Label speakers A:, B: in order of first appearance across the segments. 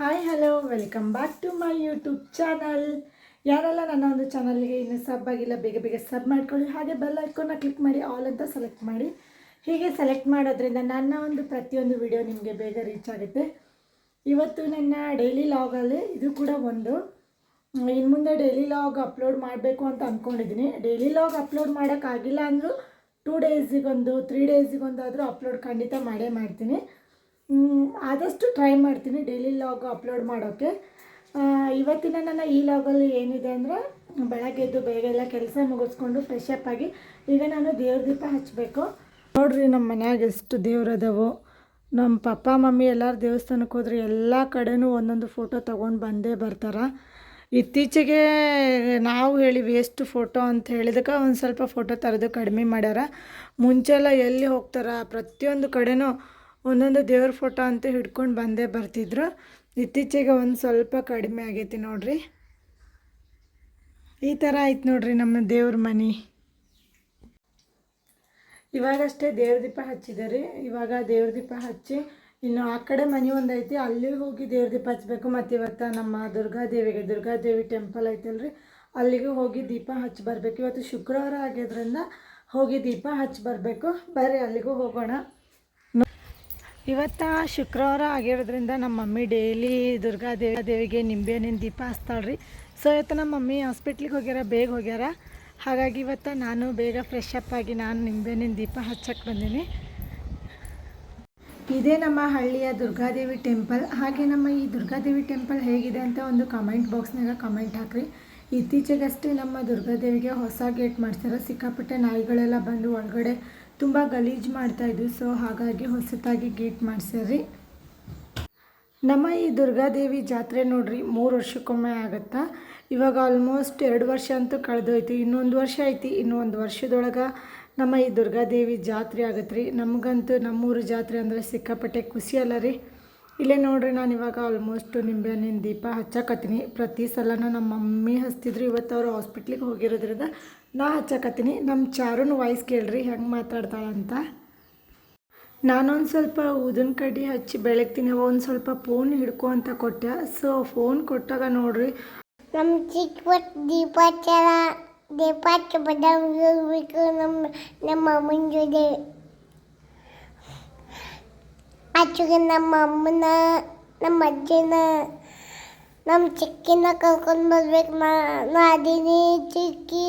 A: Hi hello welcome back to my YouTube channel. ಯಾರೆಲ್ಲ ನನ್ನ ಒಂದು ಚಾನಲ್ಗೆ ಇನ್ನೂ ಸಬ್ ಆಗಿಲ್ಲ ಬೇಗ ಬೇಗ ಸಬ್ ಮಾಡ್ಕೊಳ್ಳಿ. ಹಾಗೆ ಬೆಲ್ ಐಕಾನ್ನ ಕ್ಲಿಕ್ ಮಾಡಿ ಆಲ್ ಅಂತ ಸೆಲೆಕ್ಟ್ ಮಾಡಿ. ಹೀಗೆ ಸೆಲೆಕ್ಟ್ ಮಾಡೋದ್ರಿಂದ ನನ್ನ ಒಂದು ಪ್ರತಿಯೊಂದು ವಿಡಿಯೋ ನಿಮಗೆ ಬೇಗ ರೀಚ್ ಆಗುತ್ತೆ. ಇವತ್ತು ನನ್ನ ಡೈಲಿ ಲಾಗಲ್ಲಿ ಇದು ಕೂಡ ಒಂದು ಇನ್ನು ಮುಂದೆ ಡೈಲಿ ಲಾಗ್ ಅಪ್ಲೋಡ್ ಮಾಡಬೇಕು ಅಂತ ಅಂದ್ಕೊಂಡಿದ್ದೀನಿ. ಡೈಲಿ ಲಾಗ್ ಅಪ್ಲೋಡ್ ಮಾಡೋಕ್ಕಾಗಿಲ್ಲ ಅಂದರೂ 2 ಡೇಸಿಗೊಂದು 3 ಡೇಸಿಗೊಂದಾದರೂ ಅಪ್ಲೋಡ್ ಖಂಡಿತ ಮಾಡೇ ಮಾಡ್ತೀನಿ. ಆದಷ್ಟು ಟ್ರೈ ಮಾಡ್ತೀನಿ ಡೈಲಿ ಲಾಗ್ ಅಪ್ಲೋಡ್ ಮಾಡೋಕ್ಕೆ. ಇವತ್ತಿನ ನನ್ನ ಈ ಲಾಗಲ್ಲಿ ಏನಿದೆ ಅಂದರೆ, ಬೆಳಗ್ಗೆ ಎದ್ದು ಬೇಗ ಎಲ್ಲ ಕೆಲಸ ಮುಗಿಸ್ಕೊಂಡು ಫ್ರೆಶ್ ಅಪ್ ಆಗಿ ಈಗ ನಾನು ದೇವ್ರ ದೀಪ ಹಚ್ಚಬೇಕು. ನೋಡಿರಿ ನಮ್ಮ ಮನ್ಯಾಗ ಎಷ್ಟು ದೇವ್ರದವು. ನಮ್ಮ ಪಪ್ಪ ಮಮ್ಮಿ ಎಲ್ಲರೂ ದೇವಸ್ಥಾನಕ್ಕೆ ಹೋದ್ರೆ ಎಲ್ಲ ಕಡೆನೂ ಒಂದೊಂದು ಫೋಟೋ ತೊಗೊಂಡು ಬಂದೇ ಬರ್ತಾರೆ. ಇತ್ತೀಚೆಗೆ ನಾವು ಹೇಳಿವಿ ಎಷ್ಟು ಫೋಟೋ ಅಂತ ಹೇಳಿದಕ್ಕೆ ಒಂದು ಸ್ವಲ್ಪ ಫೋಟೋ ತರೋದು ಕಡಿಮೆ ಮಾಡ್ಯಾರ. ಮುಂಚೆಲ್ಲ ಎಲ್ಲಿ ಹೋಗ್ತಾರ ಪ್ರತಿಯೊಂದು ಕಡೆನೂ ಒಂದೊಂದು ದೇವ್ರ ಫೋಟೋ ಅಂತ ಹಿಡ್ಕೊಂಡು ಬಂದೇ ಬರ್ತಿದ್ರು. ಇತ್ತೀಚೆಗೆ ಒಂದು ಸ್ವಲ್ಪ ಕಡಿಮೆ ಆಗೈತಿ ನೋಡ್ರಿ. ಈ ಥರ ಆಯ್ತು ನೋಡ್ರಿ ನಮ್ಮ ದೇವ್ರ ಮನೆ. ಇವಾಗಷ್ಟೇ ದೇವ್ರ ದೀಪ ಹಚ್ಚಿದ್ದಾರೆ. ಇವಾಗ ದೇವ್ರ ದೀಪ ಹಚ್ಚಿ ಇನ್ನು ಆ ಕಡೆ ಮನೆ ಒಂದೈತಿ, ಅಲ್ಲಿ ಹೋಗಿ ದೇವ್ರ ದೀಪ ಹಚ್ಚಬೇಕು. ಮತ್ತು ಇವತ್ತು ನಮ್ಮ ದುರ್ಗಾದೇವಿ ಟೆಂಪಲ್ ಐತಲ್ರಿ, ಅಲ್ಲಿಗೂ ಹೋಗಿ ದೀಪ ಹಚ್ಚಿ ಬರಬೇಕು. ಇವತ್ತು ಶುಕ್ರವಾರ ಆಗಿದ್ದರಿಂದ ಹೋಗಿ ದೀಪ ಹಚ್ಚಿ ಬರಬೇಕು. ಬರ್ರಿ ಅಲ್ಲಿಗೂ ಹೋಗೋಣ. ಇವತ್ತು ಶುಕ್ರವಾರ ಆಗಿರೋದ್ರಿಂದ ನಮ್ಮ ಮಮ್ಮಿ ಡೈಲಿ ದುರ್ಗಾದೇವಿಗೆ ನಿಂಬೆಹಣ್ಣಿನ ದೀಪ ಹಚ್ತಾಳ್ರಿ. ಸೊ ಇವತ್ತು ನಮ್ಮ ಮಮ್ಮಿ ಹಾಸ್ಪಿಟ್ಲಿಗೆ ಹೋಗ್ಯಾರ, ಬೇಗ ಹೋಗ್ಯಾರ. ಹಾಗಾಗಿ ಇವತ್ತು ನಾನು ಬೇಗ ಫ್ರೆಶ್ ಅಪ್ ಆಗಿ ನಾನು ನಿಂಬೆಹಣ್ಣಿನ ದೀಪ ಹಚ್ಚಕ್ಕೆ ಬಂದೀನಿ. ಇದೇ ನಮ್ಮ ಹಳ್ಳಿಯ ದುರ್ಗಾದೇವಿ ಟೆಂಪಲ್. ಹಾಗೆ ನಮ್ಮ ಈ ದುರ್ಗಾದೇವಿ ಟೆಂಪಲ್ ಹೇಗಿದೆ ಅಂತ ಒಂದು ಕಮೆಂಟ್ ಬಾಕ್ಸ್ನಾಗ ಕಮೆಂಟ್ ಹಾಕಿರಿ. ಇತ್ತೀಚೆಗಷ್ಟೇ ನಮ್ಮ ದುರ್ಗಾದೇವಿಗೆ ಹೊಸ ಗೇಟ್ ಮಾಡ್ತಾರೆ. ಸಿಕ್ಕಾಪಟ್ಟೆ ನಾಯಿಗಳೆಲ್ಲ ಬಂದು ಒಳಗಡೆ ತುಂಬ ಗಲೀಜು ಮಾಡ್ತಾಯಿದ್ವು. ಸೊ ಹಾಗಾಗಿ ಹೊಸತಾಗಿ ಗೇಟ್ ಮಾಡಿಸ್ಯಾರಿ. ನಮ್ಮ ಈ ದುರ್ಗಾದೇವಿ ಜಾತ್ರೆ ನೋಡ್ರಿ 3 ವರ್ಷಕ್ಕೊಮ್ಮೆ ಆಗುತ್ತಾ. ಇವಾಗ ಆಲ್ಮೋಸ್ಟ್ 2 ವರ್ಷ ಅಂತೂ ಕಳೆದೋಯ್ತು. ಇನ್ನೊಂದು ವರ್ಷ ಐತಿ. ಇನ್ನೂ 1 ವರ್ಷದೊಳಗೆ ನಮ್ಮ ಈ ದುರ್ಗಾದೇವಿ ಜಾತ್ರೆ ಆಗತ್ತೆ ರೀ. ನಮಗಂತೂ ನಮ್ಮೂರು ಜಾತ್ರೆ ಅಂದರೆ ಸಿಕ್ಕಾಪಟ್ಟೆ ಖುಷಿ ಅಲ್ಲ ರೀ. ಇಲ್ಲೇ ನೋಡ್ರಿ ನಾನು ಇವಾಗ ಆಲ್ಮೋಸ್ಟ್ ನಿಂಬೆಹಣ್ಣಿನ ದೀಪ ಹಚ್ಚಕತ್ತೀನಿ. ಪ್ರತಿ ಸಲನೂ ನಮ್ಮ ಮಮ್ಮಿ ಹಚ್ತಿದ್ರು. ಇವತ್ತು ಅವರು ಹಾಸ್ಪಿಟ್ಲಿಗೆ ಹೋಗಿರೋದ್ರಿಂದ ನಾ ಹಚ್ಚಕತ್ತೀನಿ. ನಮ್ಮ ಚಾರುನ ವಾಯ್ಸ್ ಕೇಳ್ರಿ ಹೆಂಗೆ ಮಾತಾಡ್ತಾಳಂತ. ನಾನೊಂದು ಸ್ವಲ್ಪ ಊದಿನ ಕಡ್ಡಿ ಹಚ್ಚಿ ಬೆಳಗ್ತೀನಿ. ಒಂದು ಸ್ವಲ್ಪ ಫೋನ್ ಹಿಡ್ಕೊ ಅಂತ ಕೊಟ್ಟೆ. ಸೊ ಫೋನ್ ಕೊಟ್ಟಾಗ ನೋಡ್ರಿ
B: ನಮ್ಮ ಚಿಕ್ಕ ದೀಪ ಹಚ್ಚಬೇಕು. ನಮ್ಮ ಅಮ್ಮನ ಜೊತೆ ಆಚೆಗೆ ನಮ್ಮ ಅಮ್ಮನ, ನಮ್ಮ ಅಜ್ಜನ, ನಮ್ಮ ಚಿಕ್ಕಿನ ಕರ್ಕೊಂಡು ಬರ್ಬೇಕು. ನಾ ಅದೀನಿ ಚಿಕ್ಕಿ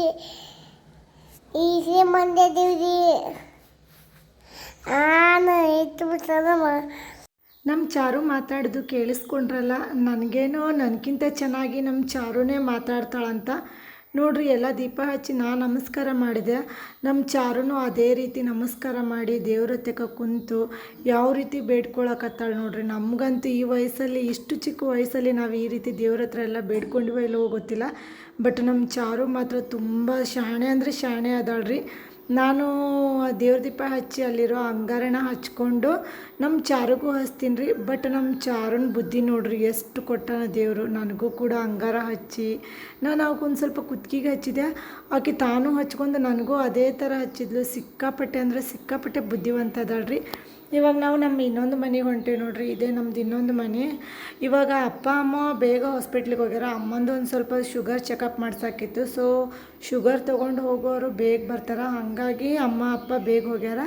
B: ಈಸೆ ಮಂಡ್ಯ ದೇವ್ರಿ ಇಟ್ಟು ಬಿಡ್ತದಮ್ಮ.
A: ನಮ್ಮ ಚಾರು ಮಾತಾಡೋದು ಕೇಳಿಸ್ಕೊಂಡ್ರಲ್ಲ. ನನಗೇನೋ ನನಗಿಂತ ಚೆನ್ನಾಗಿ ನಮ್ಮ ಚಾರುನೇ ಮಾತಾಡ್ತಾಳಂತ ನೋಡ್ರಿ. ಎಲ್ಲ ದೀಪ ಹಚ್ಚಿ ನಾನು ನಮಸ್ಕಾರ ಮಾಡಿದೆ. ನಮ್ಮ ಚಾರುನೂ ಅದೇ ರೀತಿ ನಮಸ್ಕಾರ ಮಾಡಿ ದೇವ್ರ ಹತ್ತಕ್ಕೆ ಕುಂತು ಯಾವ ರೀತಿ ಬೇಡ್ಕೊಳಕತ್ತಾಳೆ ನೋಡ್ರಿ. ನಮಗಂತೂ ಈ ವಯಸ್ಸಲ್ಲಿ, ಇಷ್ಟು ಚಿಕ್ಕ ವಯಸ್ಸಲ್ಲಿ ನಾವು ಈ ರೀತಿ ದೇವ್ರ ಹತ್ರ ಎಲ್ಲ ಬೇಡ್ಕೊಂಡಿವೋ ಇಲ್ಲವೋ ಗೊತ್ತಿಲ್ಲ. ಬಟ್ ನಮ್ಮ ಚಾರು ಮಾತ್ರ ತುಂಬ ಶಾಣೆ ಅಂದರೆ ಶಾಣೆ ಅದಾಳ್ರಿ. ನಾನು ದೇವ್ರ ದೀಪ ಹಚ್ಚಿ ಅಲ್ಲಿರೋ ಅಂಗಾರನ ಹಚ್ಕೊಂಡು ನಮ್ಮ ಚಾರುಗೂ ಹಚ್ತೀನಿ ರೀ. ಬಟ್ ನಮ್ಮ ಚಾರುನ ಬುದ್ಧಿ ನೋಡ್ರಿ ಎಷ್ಟು ಕೊಟ್ಟಾನ ದೇವರು. ನನಗೂ ಕೂಡ ಅಂಗಾರ ಹಚ್ಚಿ ನಾನು ಅವಕ್ಕೊಂದು ಸ್ವಲ್ಪ ಕುತ್ತಿಗೆಗೆ ಹಚ್ಚಿದೆ. ಆಕೆ ತಾನು ಹಚ್ಕೊಂಡು ನನಗೂ ಅದೇ ಥರ ಹಚ್ಚಿದ್ಲು. ಸಿಕ್ಕಾಪಟ್ಟೆ ಅಂದರೆ ಸಿಕ್ಕಾಪಟ್ಟೆ ಬುದ್ಧಿವಂತ ಅದಾಳ್ರಿ. ಇವಾಗ ನಾವು ನಮ್ಮ ಇನ್ನೊಂದು ಮನೆಗೆ ಹೊಂಟೇವಿ ನೋಡ್ರಿ. ಇದೇ ನಮ್ಮದು ಇನ್ನೊಂದು ಮನೆ. ಇವಾಗ ಅಪ್ಪ ಅಮ್ಮ ಬೇಗ ಹಾಸ್ಪಿಟ್ಲಿಗೆ ಹೋಗ್ಯಾರ. ಅಮ್ಮಂದು ಒಂದು ಸ್ವಲ್ಪ ಶುಗರ್ ಚೆಕಪ್ ಮಾಡ್ಸೋಕ್ಕಿತ್ತು. ಸೊ ಶುಗರ್ ತೊಗೊಂಡು ಹೋಗೋರು ಬೇಗ ಬರ್ತಾರೆ. ಹಾಗಾಗಿ ಅಮ್ಮ ಅಪ್ಪ ಬೇಗ ಹೋಗ್ಯಾರ.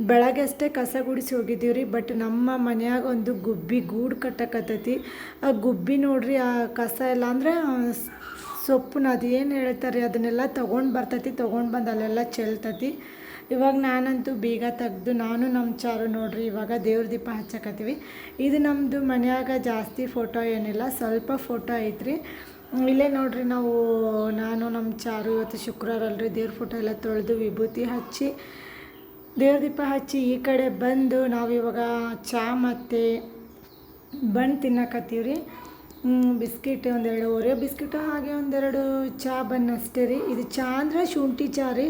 A: ಬೆಳಗ್ಗೆ ಅಷ್ಟೇ ಕಸ ಗುಡಿಸಿ ಹೋಗಿದ್ದೀವಿ ರೀ. ಬಟ್ ನಮ್ಮ ಮನ್ಯಾಗ ಒಂದು ಗುಬ್ಬಿ ಗೂಡು ಕಟ್ಟಕತ್ತೈತಿ. ಆ ಗುಬ್ಬಿ ನೋಡ್ರಿ, ಆ ಕಸ ಎಲ್ಲ ಅಂದರೆ ಸೊಪ್ಪನ್ನ ಅದು ಏನು ಹೇಳ್ತಾರೆ ಅದನ್ನೆಲ್ಲ ತೊಗೊಂಡು ಬರ್ತೈತಿ. ತೊಗೊಂಡು ಬಂದು ಅಲ್ಲೆಲ್ಲ ಚೆಲ್ತೈತಿ. ಇವಾಗ ನಾನಂತೂ ಬೀಗ ತೆಗ್ದು ನಾನು ನಮ್ಮ ಚಾರು ನೋಡ್ರಿ ಇವಾಗ ದೇವ್ರ ದೀಪ ಹಚ್ಚಕತ್ತೀವಿ. ಇದು ನಮ್ಮದು ಮನ್ಯಾಗ ಜಾಸ್ತಿ ಫೋಟೋ ಏನಿಲ್ಲ, ಸ್ವಲ್ಪ ಫೋಟೋ ಐತ್ರಿ. ಇಲ್ಲೇ ನೋಡ್ರಿ ನಾನು ನಮ್ಮ ಚಾರು ಇವತ್ತು ಶುಕ್ರವಾರ ಅಲ್ರಿ, ದೇವ್ರ ಫೋಟೋ ಎಲ್ಲ ತೊಳೆದು ವಿಭೂತಿ ಹಚ್ಚಿ ದೇವ್ರ ದೀಪ ಹಚ್ಚಿ ಈ ಕಡೆ ಬಂದು ನಾವಿವಾಗ ಚಹಾ ಮತ್ತು ಬನ್ ತಿನ್ನಕತ್ತೀವಿ ರೀ. ಬಿಸ್ಕಿಟ್ ಒಂದೆರಡು ಓರಿಯೋ ಬಿಸ್ಕಿಟು, ಹಾಗೆ ಒಂದೆರಡು ಚಹಾ ಬನ್ ಅಷ್ಟೇ ರೀ. ಇದು ಚಹಾ ಅಂದರೆ ಶುಂಠಿ ಚಹಾ ರೀ.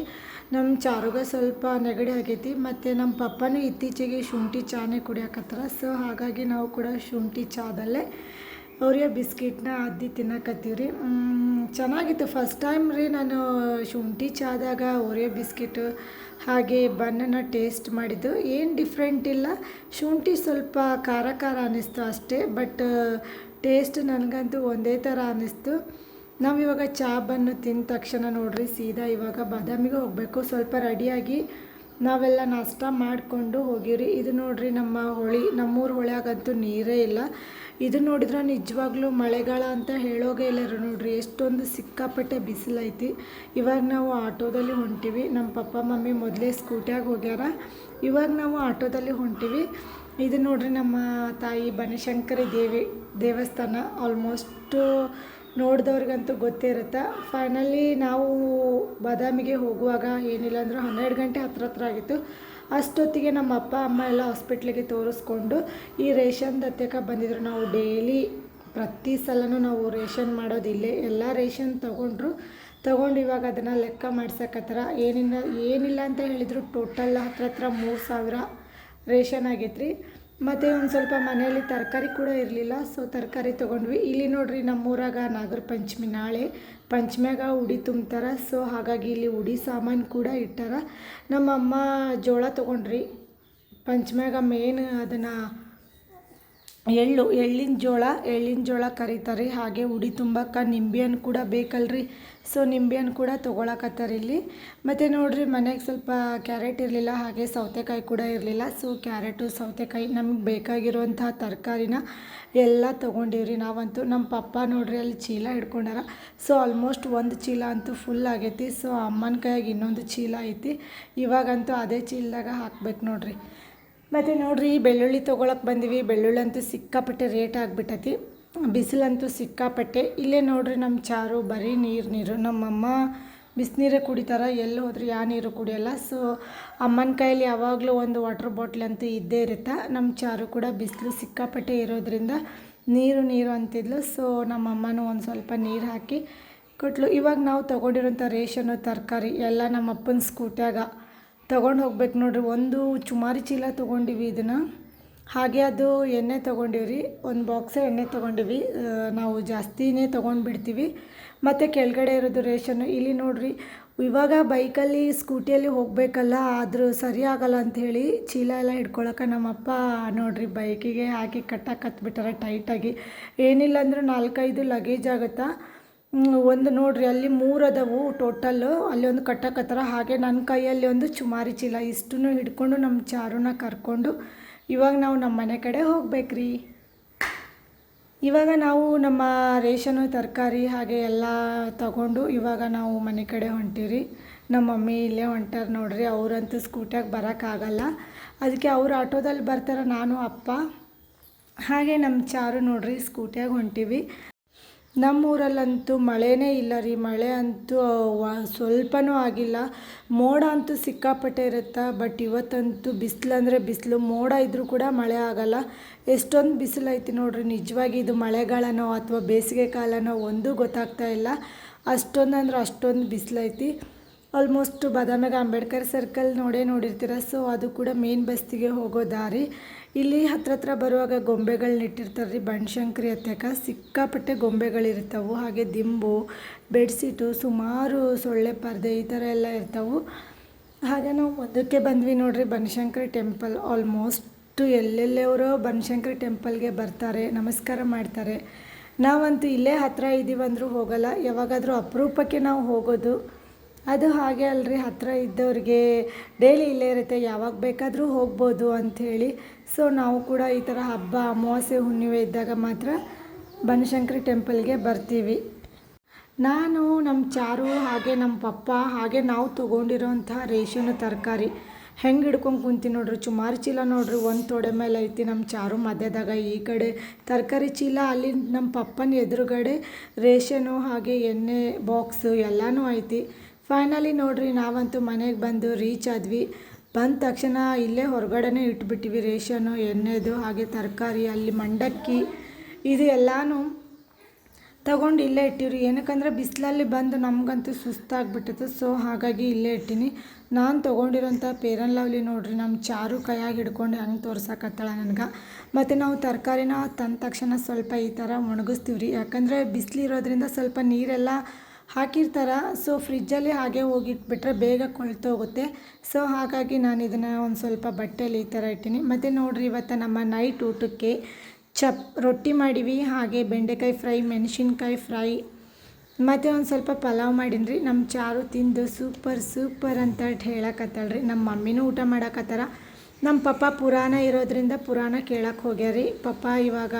A: ನಮ್ಮ ಚಾರುಗೆ ಸ್ವಲ್ಪ ನೆಗಡಿ ಆಗೈತಿ. ಮತ್ತು ನಮ್ಮ ಪಪ್ಪನೂ ಇತ್ತೀಚೆಗೆ ಶುಂಠಿ ಚಾನೇ ಕುಡಿಯಾಕತ್ತಾರ. ಸೊ ಹಾಗಾಗಿ ನಾವು ಕೂಡ ಶುಂಠಿ ಚಾದಲ್ಲೇ ಓರಿಯೋ ಬಿಸ್ಕಿಟ್ನ ಅದ್ದಿ ತಿನ್ನಕತ್ತೀವಿ ರೀ. ಚೆನ್ನಾಗಿತ್ತು. ಫಸ್ಟ್ ಟೈಮ್ ರೀ ನಾನು ಶುಂಠಿ ಚಾದಾಗ ಓರಿಯೋ ಬಿಸ್ಕಿಟು ಹಾಗೆ ಬನ್ನನ್ನು ಟೇಸ್ಟ್ ಮಾಡಿದ್ದು. ಏನು ಡಿಫ್ರೆಂಟ್ ಇಲ್ಲ, ಶುಂಠಿ ಸ್ವಲ್ಪ ಖಾರ ಖಾರ ಅನ್ನಿಸ್ತು ಅಷ್ಟೇ, ಬಟ್ ಟೇಸ್ಟ್ ನನಗಂತೂ ಒಂದೇ ಥರ ಅನ್ನಿಸ್ತು. ನಾವು ಇವಾಗ ಚಾ ಬನ್ನು ತಿಂದ ತಕ್ಷಣ ನೋಡ್ರಿ ಸೀದಾ ಇವಾಗ ಬಾದಾಮಿಗೆ ಹೋಗಬೇಕು. ಸ್ವಲ್ಪ ರೆಡಿಯಾಗಿ ನಾವೆಲ್ಲ ನಾಷ್ಟ ಮಾಡಿಕೊಂಡು ಹೋಗಿವ್ರಿ. ಇದು ನೋಡ್ರಿ ನಮ್ಮ ಹೊಳೆ, ನಮ್ಮೂರು ಹೊಳ್ಯಾಗಂತೂ ನೀರೇ ಇಲ್ಲ. ಇದು ನೋಡಿದ್ರೆ ನಿಜವಾಗ್ಲೂ ಮಳೆಗಾಲ ಅಂತ ಹೇಳೋಗೇ ಇಲ್ಲ ನೋಡ್ರಿ. ಎಷ್ಟೊಂದು ಸಿಕ್ಕಾಪಟ್ಟೆ ಬಿಸಿಲೈತಿ. ಇವಾಗ ನಾವು ಆಟೋದಲ್ಲಿ ಹೊಂಟಿವಿ. ನಮ್ಮ ಪಪ್ಪ ಮಮ್ಮಿ ಮೊದಲೇ ಸ್ಕೂಟ್ಯಾಗ ಹೋಗ್ಯಾರ, ಇವಾಗ ನಾವು ಆಟೋದಲ್ಲಿ ಹೊಂಟಿವಿ. ಇದು ನೋಡ್ರಿ ನಮ್ಮ ತಾಯಿ ಬನಶಂಕರಿ ದೇವಸ್ಥಾನ. ಆಲ್ಮೋಸ್ಟು ನೋಡಿದವ್ರಿಗಂತೂ ಗೊತ್ತೇ ಇರುತ್ತೆ. ಫೈನಲಿ ನಾವು ಬಾದಾಮಿಗೆ ಹೋಗುವಾಗ ಏನಿಲ್ಲ ಅಂದರೂ 12 ಗಂಟೆ ಹತ್ರ ಆಗಿತ್ತು. ಅಷ್ಟೊತ್ತಿಗೆ ನಮ್ಮ ಅಪ್ಪ ಅಮ್ಮ ಎಲ್ಲ ಹಾಸ್ಪಿಟ್ಲಿಗೆ ತೋರಿಸ್ಕೊಂಡು ಈ ರೇಷನ್ ದತ್ತಕ್ಕೆ ಬಂದಿದ್ರು. ನಾವು ಡೈಲಿ ಪ್ರತಿ ಸಲನೂ ನಾವು ರೇಷನ್ ಮಾಡೋದಿಲ್ಲೇ. ಎಲ್ಲ ರೇಷನ್ ತೊಗೊಂಡು ಇವಾಗ ಅದನ್ನು ಲೆಕ್ಕ ಮಾಡ್ಸಕತ್ತಾರ. ಏನಿಲ್ಲ ಅಂತ ಹೇಳಿದರು ಟೋಟಲ್ ಹತ್ರ 3,000 ರೇಷನ್ ಆಗೈತೆ ರೀ. ಮತ್ತು ಒಂದು ಸ್ವಲ್ಪ ಮನೆಯಲ್ಲಿ ತರಕಾರಿ ಕೂಡ ಇರಲಿಲ್ಲ, ಸೊ ತರಕಾರಿ ತೊಗೊಂಡ್ವಿ. ಇಲ್ಲಿ ನೋಡ್ರಿ ನಮ್ಮೂರಾಗ ನಾಗರ ಪಂಚಮಿ, ನಾಳೆ ಪಂಚಮ್ಯಾಗ ಉಡಿ ತುಂಬ್ತಾರೆ. ಸೊ ಹಾಗಾಗಿ ಇಲ್ಲಿ ಉಡಿ ಸಾಮಾನು ಕೂಡ ಇಟ್ಟಾರ. ನಮ್ಮಮ್ಮ ಜೋಳ ತೊಗೊಂಡ್ರಿ. ಪಂಚಮ್ಯಾಗ ಮೇನ್ ಅದನ್ನು ಎಳ್ಳಿನ ಜೋಳ ಕರೀತಾರೆ. ಹಾಗೆ ಉಡಿ ತುಂಬಕ್ಕೆ ನಿಂಬೆಹಣ್ಣು ಕೂಡ ಬೇಕಲ್ರಿ, ಸೊ ನಿಂಬೆಹಣ್ಣು ಕೂಡ ತೊಗೊಳಕತ್ತಾರೆ ಇಲ್ಲಿ. ಮತ್ತು ನೋಡ್ರಿ ಮನೆಗೆ ಸ್ವಲ್ಪ ಕ್ಯಾರೆಟ್ ಇರಲಿಲ್ಲ, ಹಾಗೆ ಸೌತೆಕಾಯಿ ಕೂಡ ಇರಲಿಲ್ಲ. ಸೊ ಕ್ಯಾರೆಟು ಸೌತೆಕಾಯಿ ನಮ್ಗೆ ಬೇಕಾಗಿರುವಂತಹ ತರಕಾರಿನ ಎಲ್ಲ ತೊಗೊಂಡಿವ್ರಿ ನಾವಂತೂ. ನಮ್ಮ ಪಪ್ಪ ನೋಡ್ರಿ ಅಲ್ಲಿ ಚೀಲ ಹಿಡ್ಕೊಂಡಾರ. ಸೊ ಆಲ್ಮೋಸ್ಟ್ ಒಂದು ಚೀಲ ಅಂತೂ ಫುಲ್ ಆಗೈತಿ. ಸೊ ಅಮ್ಮನ ಕೈಯಾಗ ಇನ್ನೊಂದು ಚೀಲ ಐತಿ. ಇವಾಗಂತೂ ಅದೇ ಚೀಲದಾಗ ಹಾಕ್ಬೇಕು ನೋಡ್ರಿ. ಮತ್ತು ನೋಡ್ರಿ ಬೆಳ್ಳುಳ್ಳಿ ತೊಗೊಳಕ್ಕೆ ಬಂದಿವಿ. ಬೆಳ್ಳುಳ್ಳಿ ಅಂತೂ ಸಿಕ್ಕಾಪಟ್ಟೆ ರೇಟ್ ಆಗಿಬಿಟ್ಟೈತಿ, ಬಿಸಿಲಂತೂ ಸಿಕ್ಕಾಪಟ್ಟೆ. ಇಲ್ಲೇ ನೋಡ್ರಿ ನಮ್ಮ ಚಾರು ಬರೀ ನೀರು. ನಮ್ಮಮ್ಮ ಬಿಸಿನೀರೇ ಕುಡಿತಾರೆ, ಎಲ್ಲಿ ಹೋದ್ರೆ ಯಾವ ನೀರು ಕುಡಿಯೋಲ್ಲ. ಸೊ ಅಮ್ಮನ ಕೈಯಲ್ಲಿ ಯಾವಾಗಲೂ ಒಂದು ವಾಟರ್ ಬಾಟ್ಲ್ ಅಂತೂ ಇದ್ದೇ ಇರುತ್ತೆ. ನಮ್ಮ ಚಾರು ಕೂಡ ಬಿಸಿಲು ಸಿಕ್ಕಾಪಟ್ಟೆ ಇರೋದ್ರಿಂದ ನೀರು ಅಂತಿದ್ಲು. ಸೊ ನಮ್ಮಮ್ಮನೂ ಒಂದು ಸ್ವಲ್ಪ ನೀರು ಹಾಕಿ ಕೊಟ್ಲು. ಇವಾಗ ನಾವು ತೊಗೊಂಡಿರೋಂಥ ರೇಷನ್ನು ತರಕಾರಿ ಎಲ್ಲ ನಮ್ಮ ಅಪ್ಪನ ಸ್ಕೂಟ್ಯಾಗ ತೊಗೊಂಡು ಹೋಗ್ಬೇಕು ನೋಡ್ರಿ. ಒಂದು ಸುಮಾರು ಚೀಲ ತೊಗೊಂಡಿವಿ ಇದನ್ನು. ಹಾಗೆ ಅದು ಎಣ್ಣೆ ತೊಗೊಂಡಿವ್ರಿ, ಒಂದು ಬಾಕ್ಸೇ ಎಣ್ಣೆ ತೊಗೊಂಡಿವಿ. ನಾವು ಜಾಸ್ತಿನೇ ತೊಗೊಂಡ್ಬಿಡ್ತೀವಿ. ಮತ್ತು ಕೆಳಗಡೆ ಇರೋದು ರೇಷನ್ನು. ಇಲ್ಲಿ ನೋಡ್ರಿ ಇವಾಗ ಬೈಕಲ್ಲಿ ಸ್ಕೂಟಿಯಲ್ಲಿ ಹೋಗಬೇಕಲ್ಲ, ಆದರೂ ಸರಿ ಆಗಲ್ಲ ಅಂಥೇಳಿ ಚೀಲ ಎಲ್ಲ ಹಿಡ್ಕೊಳಕ್ಕೆ ನಮ್ಮಪ್ಪ ನೋಡ್ರಿ ಬೈಕಿಗೆ ಹಾಕಿ ಕಟ್ಟಾಕತ್ಬಿಟ್ಟಾರೆ ಟೈಟಾಗಿ. ಏನಿಲ್ಲ ಅಂದ್ರೆ 4-5 ಲಗೇಜ್ ಆಗುತ್ತಾ. ಒಂದು ನೋಡ್ರಿ ಅಲ್ಲಿ 3 ಅದಾವು ಟೋಟಲ್ಲು, ಅಲ್ಲಿ ಒಂದು ಕಟ್ಟಕತ್ತರ. ಹಾಗೆ ನನ್ನ ಕೈಯಲ್ಲಿ ಒಂದು ಚುಮಾರಿ ಚೀಲ. ಇಷ್ಟನ್ನು ಹಿಡ್ಕೊಂಡು ನಮ್ಮ ಚಾರುನ ಕರ್ಕೊಂಡು ಇವಾಗ ನಾವು ನಮ್ಮ ಮನೆ ಕಡೆ ಹೋಗ್ಬೇಕ್ರಿ. ಇವಾಗ ನಾವು ನಮ್ಮ ರೇಷನು ತರಕಾರಿ ಹಾಗೆ ಎಲ್ಲ ತಗೊಂಡು ಇವಾಗ ನಾವು ಮನೆ ಕಡೆ ಹೊಂಟೀವಿ. ನಮ್ಮ ಮಮ್ಮಿ ಇಲ್ಲೇ ಹೊಂಟಾರೆ ನೋಡ್ರಿ. ಅವರಂತೂ ಸ್ಕೂಟ್ಯಾಗ ಬರೋಕ್ಕಾಗಲ್ಲ, ಅದಕ್ಕೆ ಅವ್ರು ಆಟೋದಲ್ಲಿ ಬರ್ತಾರೆ, ನಾನು ಅಪ್ಪ ಹಾಗೆ ನಮ್ಮ ಚಾರು ನೋಡ್ರಿ ಸ್ಕೂಟ್ಯಾಗ ಹೊಂಟೀವಿ. ನಮ್ಮೂರಲ್ಲಂತೂ ಮಳೆನೇ ಇಲ್ಲ ರೀ. ಮಳೆ ಅಂತೂ ಸ್ವಲ್ಪನೂ ಆಗಿಲ್ಲ. ಮೋಡ ಅಂತೂ ಸಿಕ್ಕಾಪಟ್ಟೆ ಇರುತ್ತೆ, ಬಟ್ ಇವತ್ತಂತೂ ಬಿಸಿಲು. ಮೋಡ ಇದ್ದರೂ ಕೂಡ ಮಳೆ ಆಗಲ್ಲ. ಎಷ್ಟೊಂದು ಬಿಸಿಲು ಐತಿ ನೋಡ್ರಿ. ನಿಜವಾಗಿ ಇದು ಮಳೆಗಾಲನೋ ಅಥವಾ ಬೇಸಿಗೆ ಕಾಲನೋ ಒಂದೂ ಗೊತ್ತಾಗ್ತಾ ಇಲ್ಲ. ಅಷ್ಟೊಂದು ಬಿಸಿಲೈತಿ. ಆಲ್ಮೋಸ್ಟ್ ಬಾದಾಮಿಯಾಗ ಅಂಬೇಡ್ಕರ್ ಸರ್ಕಲ್ ನೋಡಿರ್ತೀರ. ಸೊ ಅದು ಕೂಡ ಮೇನ್ ಬಸ್ತಿಗೆ ಹೋಗೋ ದಾರಿ. ಇಲ್ಲಿ ಹತ್ರ ಬರುವಾಗ ಗೊಂಬೆಗಳನ್ನ ಇಟ್ಟಿರ್ತಾರೆ ರೀ. ಬನಶಂಕರಿ ಹತ್ತಕ್ಕೆ ಸಿಕ್ಕಾಪಟ್ಟೆ ಗೊಂಬೆಗಳಿರ್ತಾವೆ. ಹಾಗೆ ದಿಂಬು, ಬೆಡ್ಶೀಟು, ಸುಮಾರು ಸೊಳ್ಳೆ ಪರ್ದೆ ಈ ಥರ ಎಲ್ಲ ಇರ್ತಾವೆ. ಹಾಗೆ ನಾವು ಮುಂದಕ್ಕೆ ಬಂದ್ವಿ ನೋಡ್ರಿ ಬನಶಂಕರಿ ಟೆಂಪಲ್. ಆಲ್ಮೋಸ್ಟ್ ಎಲ್ಲೆಲ್ಲವರೋ ಬನಶಂಕರಿ ಟೆಂಪಲ್ಗೆ ಬರ್ತಾರೆ, ನಮಸ್ಕಾರ ಮಾಡ್ತಾರೆ. ನಾವಂತೂ ಇಲ್ಲೇ ಹತ್ತಿರ ಇದ್ದೀವಂದ್ರೂ ಹೋಗಲ್ಲ, ಯಾವಾಗಾದರೂ ಅಪರೂಪಕ್ಕೆ ನಾವು ಹೋಗೋದು. ಅದು ಹಾಗೆ ಅಲ್ರಿ, ಹತ್ತಿರ ಇದ್ದವ್ರಿಗೆ ಡೈಲಿ ಇಲ್ಲೇ ಇರುತ್ತೆ, ಯಾವಾಗ ಬೇಕಾದರೂ ಹೋಗ್ಬೋದು ಅಂಥೇಳಿ. ಸೊ ನಾವು ಕೂಡ ಈ ಥರ ಹಬ್ಬ, ಅಮಾವಾಸ್ಯೆ, ಹುಣ್ಣಿಮೆ ಇದ್ದಾಗ ಮಾತ್ರ ಬನಶಂಕರಿ ಟೆಂಪಲ್ಗೆ ಬರ್ತೀವಿ. ನಾನು, ನಮ್ಮ ಚಾರು ಹಾಗೆ ನಮ್ಮ ಪಪ್ಪ ಹಾಗೆ ನಾವು ತೊಗೊಂಡಿರೋಂಥ ರೇಷನ್ ತರಕಾರಿ ಹೆಂಗೆ ಹಿಡ್ಕೊಂಡು ಕುಂತೀನಿ ನೋಡ್ರಿ. ಸುಮಾರು ಚೀಲ ನೋಡ್ರಿ, ಒಂದು ತೊಡೆ ಮೇಲೆ ಐತಿ. ನಮ್ಮ ಚಾರು ಮಧ್ಯದಾಗ ಈ ಕಡೆ ತರಕಾರಿ ಚೀಲ, ಅಲ್ಲಿ ನಮ್ಮ ಪಪ್ಪನ ಎದುರುಗಡೆ ರೇಷನು ಹಾಗೆ ಎಣ್ಣೆ ಬಾಕ್ಸು ಎಲ್ಲನೂ ಐತಿ. ಫೈನಲಿ ನೋಡ್ರಿ ನಾವಂತೂ ಮನೆಗೆ ಬಂದು ರೀಚ್ ಆದ್ವಿ. ಬಂದ ತಕ್ಷಣ ಇಲ್ಲೇ ಹೊರಗಡೆನೇ ಇಟ್ಬಿಟ್ಟಿವಿ ರೇಷನು, ಎಣ್ಣೆದು ಹಾಗೆ ತರಕಾರಿ, ಅಲ್ಲಿ ಮಂಡಕ್ಕಿ ಇದು ಎಲ್ಲನೂ ತಗೊಂಡು ಇಲ್ಲೇ ಇಟ್ಟಿವ್ರಿ. ಏನಕ್ಕಂದ್ರೆ ಬಿಸಿಲಲ್ಲಿ ಬಂದು ನಮಗಂತೂ ಸುಸ್ತಾಗ್ಬಿಟ್ಟಿತ್ತು. ಸೊ ಹಾಗಾಗಿ ಇಲ್ಲೇ ಇಟ್ಟೀನಿ. ನಾನು ತೊಗೊಂಡಿರೋಂಥ ಫೇರ್ ಆ್ಯಂಡ್ ಲವ್ಲಿ ನೋಡಿರಿ ನಮ್ಮ ಚಾರು ಕೈಯಾಗಿ ಹಿಡ್ಕೊಂಡು ಹೆಂಗೆ ತೋರ್ಸಕತ್ತಾಳ ನನಗೆ. ಮತ್ತು ನಾವು ತರಕಾರಿನ ತಂದ ತಕ್ಷಣ ಸ್ವಲ್ಪ ಈ ಥರ ಒಣಗಿಸ್ತೀವಿ ರೀ. ಯಾಕಂದರೆ ಬಿಸಿಲಿರೋದ್ರಿಂದ ಸ್ವಲ್ಪ ನೀರೆಲ್ಲ ಹಾಕಿರ್ತಾರೆ. ಸೊ ಫ್ರಿಜ್ಜಲ್ಲಿ ಹಾಗೆ ಹೋಗಿಟ್ಬಿಟ್ರೆ ಬೇಗ ಕೊಳ್ತೋಗುತ್ತೆ. ಸೊ ಹಾಗಾಗಿ ನಾನು ಇದನ್ನು ಒಂದು ಸ್ವಲ್ಪ ಬಟ್ಟೆಯಲ್ಲಿ ಈ ಥರ ಇಟ್ಟೀನಿ. ಮತ್ತು ನೋಡಿರಿ ಇವತ್ತು ನಮ್ಮ ನೈಟ್ ಊಟಕ್ಕೆ ರೊಟ್ಟಿ ಮಾಡೀವಿ, ಹಾಗೆ ಬೆಂಡೆಕಾಯಿ ಫ್ರೈ, ಮೆಣಸಿನ್ಕಾಯಿ ಫ್ರೈ ಮತ್ತು ಒಂದು ಸ್ವಲ್ಪ ಪಲಾವ್ ಮಾಡೀನಿ ರೀ. ನಮ್ಮ ಚಾರು ತಿಂದು ಸೂಪರ್ ಅಂತ ಹೇಳಕತ್ತಾಳ್ರಿ. ನಮ್ಮ ಮಮ್ಮಿನೂ ಊಟ ಮಾಡಕತ್ತಾರ. ನಮ್ಮ ಪಪ್ಪ ಪುರಾಣ ಇರೋದ್ರಿಂದ ಪುರಾಣ ಕೇಳಕ್ಕೆ ಹೋಗ್ಯಾರಿ. ಪಪ್ಪ ಇವಾಗ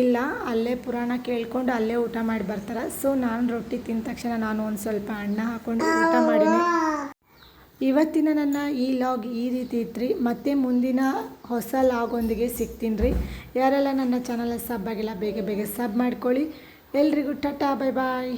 A: ಇಲ್ಲ, ಅಲ್ಲೇ ಪುರಾಣ ಕೇಳ್ಕೊಂಡು ಅಲ್ಲೇ ಊಟ ಮಾಡಿ ಬರ್ತಾರೆ. ಸೊ ನಾನು ರೊಟ್ಟಿ ತಿಂದ ತಕ್ಷಣ ನಾನು ಒಂದು ಸ್ವಲ್ಪ ಅನ್ನ ಹಾಕ್ಕೊಂಡು ಊಟ ಮಾಡೀನಿ. ಇವತ್ತಿನ ನನ್ನ ಈ ಲಾಗ್ ಈ ರೀತಿ ಇತ್ತು. ಮತ್ತೆ ಮುಂದಿನ ಹೊಸ ಲಾಗೊಂದಿಗೆ ಸಿಗ್ತೀನಿ ರೀ. ಯಾರೆಲ್ಲ ನನ್ನ ಚಾನಲ್ ಸಬ್ ಆಗಿಲ್ಲ ಬೇಗ ಸಬ್ ಮಾಡ್ಕೊಳ್ಳಿ. ಎಲ್ರಿಗೂ ಟಾಟಾ, ಬಾಯ್ ಬಾಯ್.